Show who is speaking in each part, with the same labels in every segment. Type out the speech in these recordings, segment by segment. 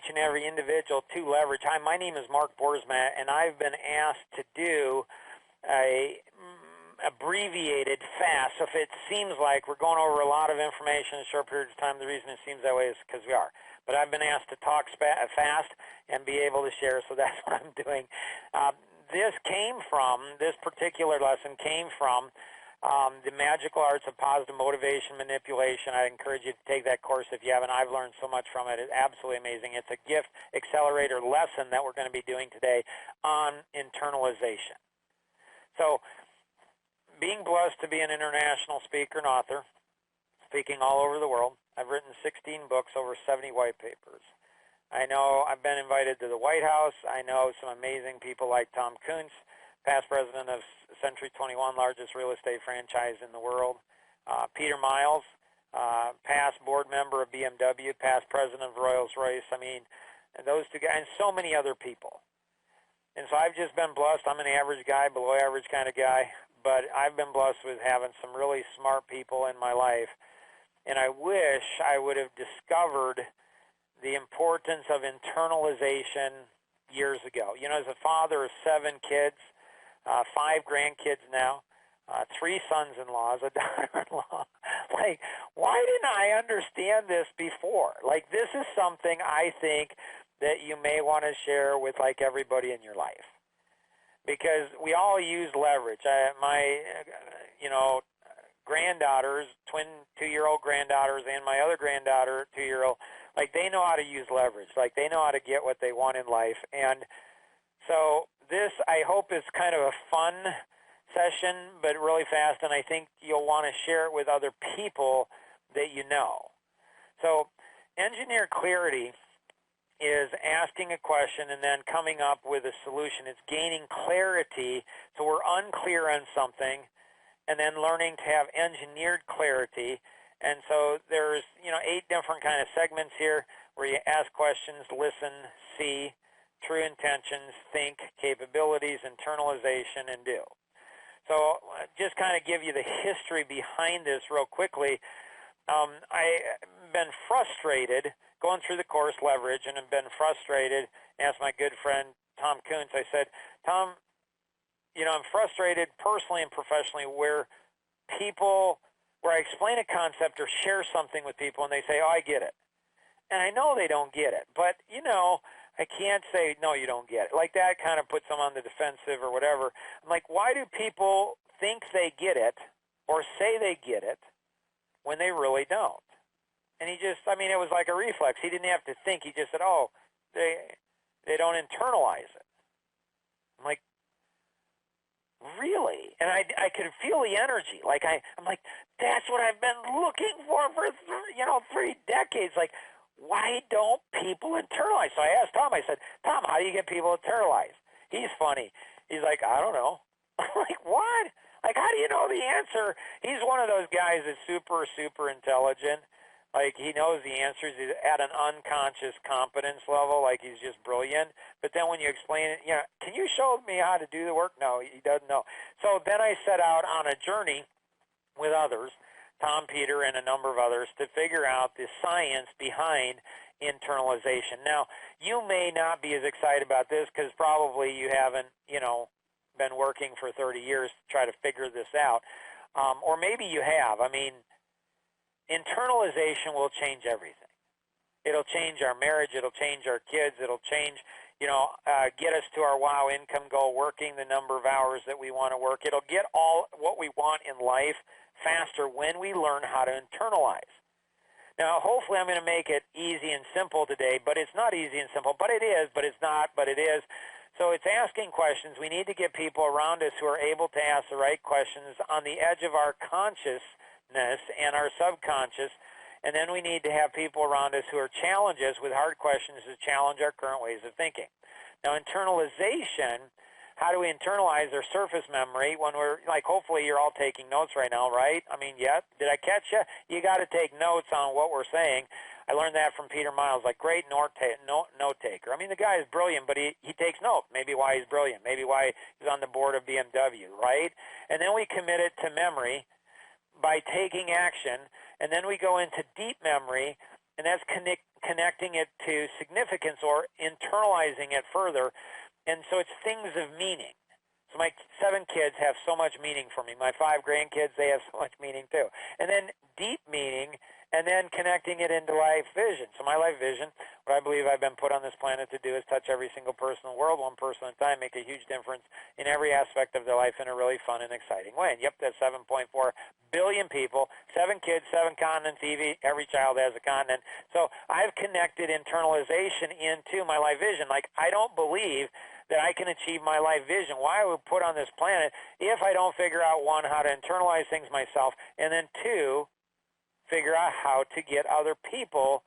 Speaker 1: each and every individual to leverage. Hi, my name is Mark Boersma, and I've been asked to do a abbreviated fast. So if it seems like we're going over a lot of information in a short period of time, the reason it seems that way is because we are. But I've been asked to talk fast and be able to share, so that's what I'm doing. This particular lesson came from the Magical Arts of Positive Motivation Manipulation. I encourage you to take that course if you haven't. I've learned so much from it. It's absolutely amazing. It's a gift accelerator lesson that we're going to be doing today on internalization. So, being blessed to be an international speaker and author, speaking all over the world. I've written 16 books, over 70 white papers. I know I've been invited to the White House. I know some amazing people like Tom Kuntz, past president of Century 21, largest real estate franchise in the world. Peter Miles, past board member of BMW, past president of Rolls-Royce. I mean, those two guys, and so many other people. And so I've just been blessed. I'm an average guy, below average kind of guy, but I've been blessed with having some really smart people in my life. And I wish I would have discovered the importance of internalization years ago. You know, as a father of 7 kids, 5 grandkids now, 3 sons-in-laws, a daughter-in-law. Like, why didn't I understand this before? Like, this is something I think that you may want to share with, like, everybody in your life. Because we all use leverage. My granddaughters, twin 2-year-old granddaughters, and my other granddaughter, 2-year-old, like, they know how to use leverage. Like, they know how to get what they want in life. And so this, I hope, is kind of a fun session, but really fast, and I think you'll want to share it with other people that you know. So engineer clarity is asking a question and then coming up with a solution. It's gaining clarity, so we're unclear on something, and then learning to have engineered clarity. And so there's, 8 different kind of segments here where you ask questions, listen, see, true intentions, think, capabilities, internalization, and do. So just kind of give you the history behind this real quickly. I've been frustrated going through the course Leverage, and have been frustrated. Asked my good friend Tom Kuntz. I said, Tom, I'm frustrated personally and professionally where I explain a concept or share something with people and they say, oh, I get it. And I know they don't get it, but, I can't say, no, you don't get it. Like, that kind of puts them on the defensive or whatever. I'm like, why do people think they get it or say they get it when they really don't? And he just, it was like a reflex. He didn't have to think. He just said, oh, they don't internalize it. I'm like, really? And I could feel the energy. Like, I'm like, that's what I've been looking for 3 decades. Like, why don't people internalize? So I asked Tom, I said, Tom, how do you get people to internalize? He's funny. He's like, I don't know. I'm like, what? Like, how do you know the answer? He's one of those guys that's super, super intelligent. Like, he knows the answers. He's at an unconscious competence level, like he's just brilliant. But then when you explain it, can you show me how to do the work? No, he doesn't know. So then I set out on a journey with others, Tom, Peter, and a number of others, to figure out the science behind internalization. Now, you may not be as excited about this because probably you haven't, been working for 30 years to try to figure this out. Or maybe you have. Internalization will change everything. It'll change our marriage. It'll change our kids. It'll change, get us to our WOW income goal, working the number of hours that we want to work. It'll get all what we want in life faster when we learn how to internalize. Now, hopefully I'm going to make it easy and simple today, but it's not easy and simple. But it is, but it's not, but it is. So it's asking questions. We need to get people around us who are able to ask the right questions on the edge of our consciousness and our subconscious, and then we need to have people around us who are challenge us with hard questions to challenge our current ways of thinking. Now, internalization, how do we internalize our surface memory when we're, like, hopefully you're all taking notes right now, right? Yeah, did I catch you? You got to take notes on what we're saying. I learned that from Peter Miles, like, great note taker. The guy is brilliant, but he takes note. Maybe why he's brilliant, maybe why he's on the board of BMW, right? And then we commit it to memory by taking action, and then we go into deep memory, and that's connecting it to significance or internalizing it further. And so it's things of meaning. So my 7 kids have so much meaning for me. My 5 grandkids, they have so much meaning too. And then deep meaning, and then connecting it into life vision. So my life vision, what I believe I've been put on this planet to do is touch every single person in the world, one person at a time, make a huge difference in every aspect of their life in a really fun and exciting way. And yep, that's 7.4 billion people, 7 kids, 7 continents, every child has a continent. So I've connected internalization into my life vision. Like, I don't believe that I can achieve my life vision. Why I was put on this planet if I don't figure out, 1, how to internalize things myself, and then 2, figure out how to get other people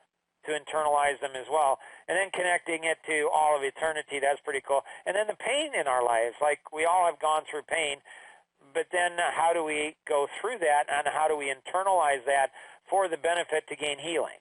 Speaker 1: to internalize them as well. And then connecting it to all of eternity, that's pretty cool. And then the pain in our lives, like we all have gone through pain, but then how do we go through that and how do we internalize that for the benefit to gain healing?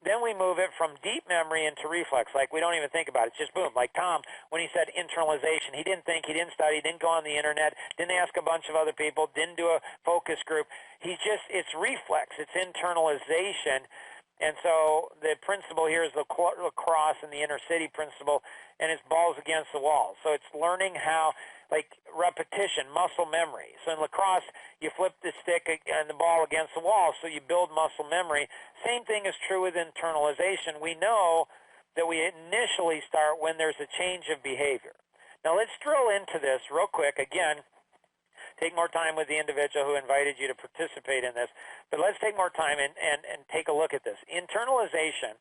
Speaker 1: Then we move it from deep memory into reflex. Like, we don't even think about it. It's just boom. Like Tom, when he said internalization, he didn't think, he didn't study, didn't go on the internet, didn't ask a bunch of other people, didn't do a focus group. It's reflex. It's internalization. And so the principle here is the lacrosse and the inner city principle, and it's balls against the wall. So it's learning how, like repetition, muscle memory. So in lacrosse, you flip the stick and the ball against the wall, so you build muscle memory. Same thing is true with internalization. We know that we initially start when there's a change of behavior. Now let's drill into this real quick. Again, take more time with the individual who invited you to participate in this. But let's take more time and take a look at this. Internalization,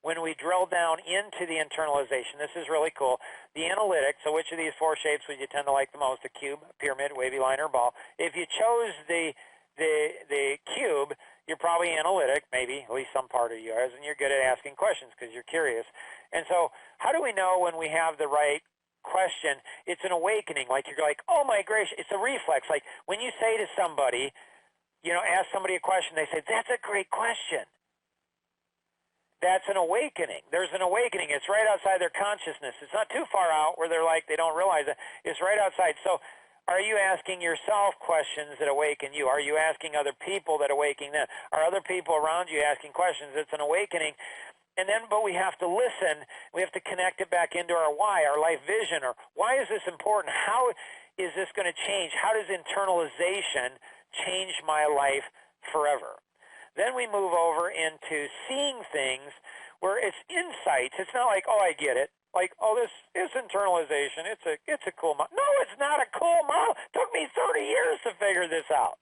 Speaker 1: when we drill down into the internalization, this is really cool. The analytic, so which of these 4 shapes would you tend to like the most? A cube, a pyramid, wavy line, or ball? If you chose the cube, you're probably analytic, maybe, at least some part of you is, and you're good at asking questions because you're curious. And so how do we know when we have the right question? It's an awakening. Like, you're like, oh my gracious, it's a reflex. Like when you say to somebody, ask somebody a question, they say, that's a great question. That's an awakening. There's an awakening. It's right outside their consciousness. It's not too far out where they're like, they don't realize it. It's right outside. So are you asking yourself questions that awaken you? Are you asking other people that awaken them? Are other people around you asking questions? It's an awakening. And then, but we have to listen. We have to connect it back into our why, our life vision, or why is this important? How is this going to change? How does internalization change my life forever? Then we move over into seeing things where it's insights. It's not like, oh, I get it. Like, oh, this is internalization. It's a cool model. No, it's not a cool model. It took me 30 years to figure this out.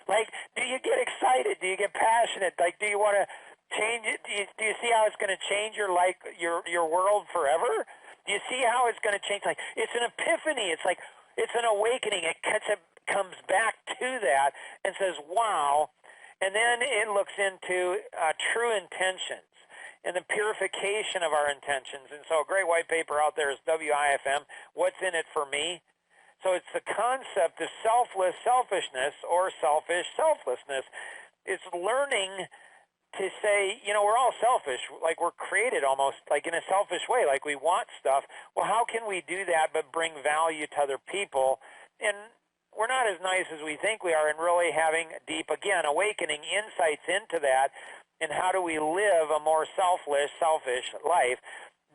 Speaker 1: Like, do you get excited? Do you get passionate? Like, do you want to change it? Do you see how it's going to change your life, your world forever? Do you see how it's going to change? Like, it's an epiphany. It's like, it's an awakening. It comes back to that and says, wow. And then it looks into true intentions and the purification of our intentions. And so a great white paper out there is WIFM, What's in It for Me? So it's the concept of selfless selfishness or selfish selflessness. It's learning to say, we're all selfish. Like, we're created almost like in a selfish way. Like, we want stuff. Well, how can we do that but bring value to other people? And we're not as nice as we think we are, and really having deep, again, awakening insights into that. And how do we live a more selfless, selfish life?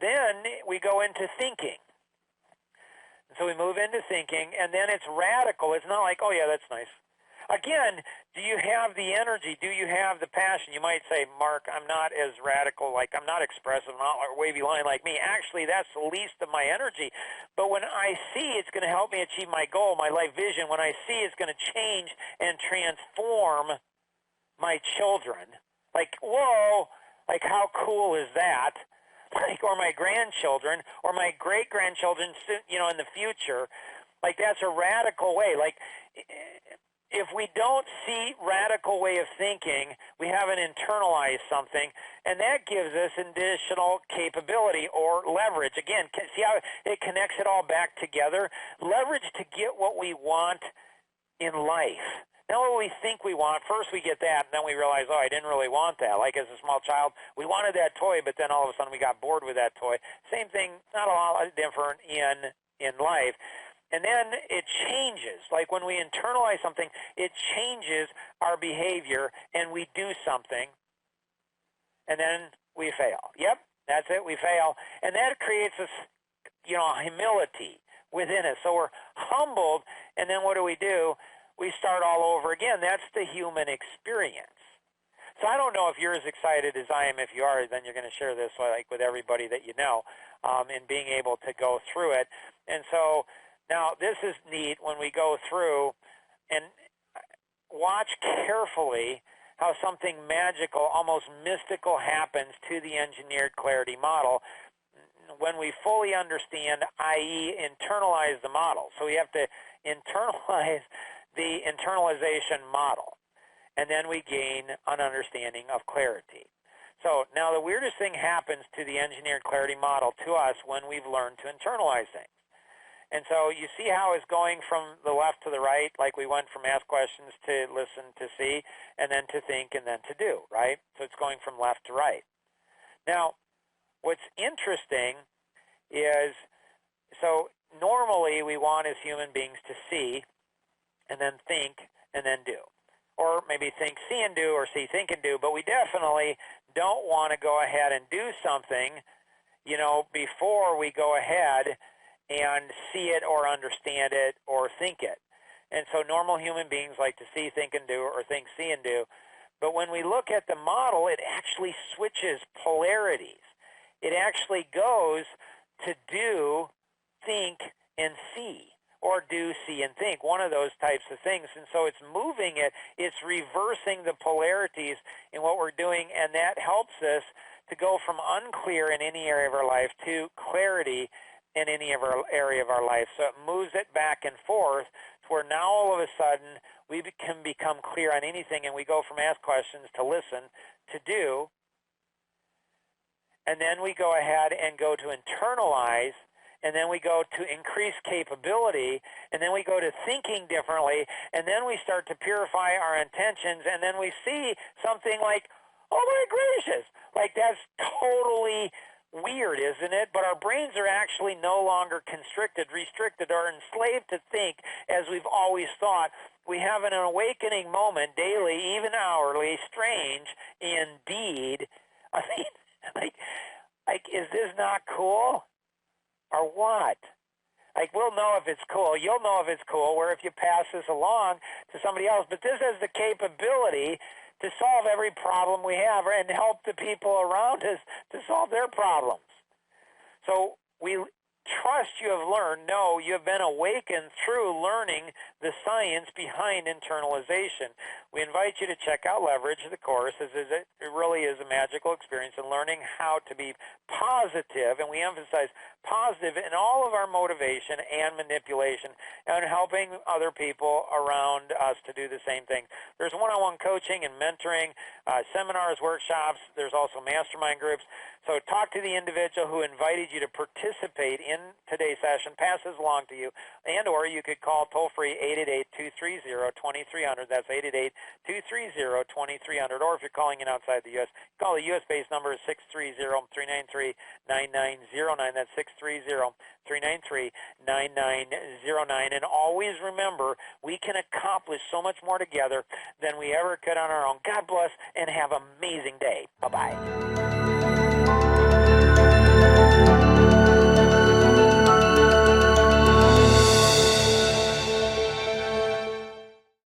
Speaker 1: Then we go into thinking. So we move into thinking, and then it's radical. It's not like, oh, yeah, that's nice. Again, do you have the energy? Do you have the passion? You might say, Mark, I'm not as radical, like I'm not expressive, not like a wavy line like me. Actually, that's the least of my energy. But when I see it's going to help me achieve my goal, my life vision, when I see it's going to change and transform my children, like, whoa, like how cool is that? Like, or my grandchildren, or my great-grandchildren, in the future. Like, that's a radical way. Like, if we don't see radical way of thinking, we haven't internalized something, and that gives us additional capability or leverage. Again, see how it connects it all back together? Leverage to get what we want in life. Not what we think we want. First we get that, and then we realize, oh, I didn't really want that. Like as a small child, we wanted that toy, but then all of a sudden we got bored with that toy. Same thing, not a lot different in life. And then it changes. Like when we internalize something, it changes our behavior, and we do something. and then we fail. Yep, that's it, we fail. And that creates this, humility within us. So we're humbled, and then what do? We start all over again. That's the human experience. So I don't know if you're as excited as I am. If you are, then you're going to share this with everybody that you know, in being able to go through it. And so now this is neat when we go through and watch carefully how something magical, almost mystical happens to the engineered clarity model when we fully understand, i.e. internalize the model. So we have to internalize the internalization model, and then we gain an understanding of clarity. So now the weirdest thing happens to the engineered clarity model to us when we've learned to internalize things. And so you see how it's going from the left to the right, like we went from ask questions to listen to see, and then to think, and then to do, right? So it's going from left to right. Now, what's interesting is, so normally we want as human beings to see, and then think, and then do. Or maybe think, see, and do, or see, think, and do, but we definitely don't want to go ahead and do something, before we go ahead and see it or understand it or think it. And so normal human beings like to see, think, and do, or think, see, and do. But when we look at the model, it actually switches polarities. It actually goes to do, think, and see, or do, see, and think, one of those types of things. And so it's moving it, it's reversing the polarities in what we're doing, and that helps us to go from unclear in any area of our life to clarity in any area of our life. So it moves it back and forth to where now all of a sudden we can become clear on anything, and we go from ask questions to listen to do, and then we go ahead and go to internalize, and then we go to increase capability, and then we go to thinking differently, and then we start to purify our intentions, and then we see something like, oh my gracious, like that's totally weird, isn't it? But our brains are actually no longer restricted, or enslaved to think as we've always thought. We have an awakening moment daily, even hourly. Strange indeed. I mean, like, is this not cool? Or what? Like, we'll know if it's cool. You'll know if it's cool, where if you pass this along to somebody else. But this has the capability to solve every problem we have and help the people around us to solve their problems. So we trust you have learned, no, you have been awakened through learning the science behind internalization. We invite you to check out Leverage, the course, as it really is a magical experience in learning how to be positive, and we emphasize positive in all of our motivation and manipulation, and helping other people around us to do the same thing. There's one-on-one coaching and mentoring, seminars, workshops. There's also mastermind groups. So talk to the individual who invited you to participate in today's session, pass this along to you, and or you could call toll-free 888-230-2300. That's 888-230-2300. Or if you're calling in outside the U.S., call the U.S.-based number is 630-393-9909. That's 630-393-9909. And always remember, we can accomplish so much more together than we ever could on our own. God bless, and have an amazing day. Bye-bye.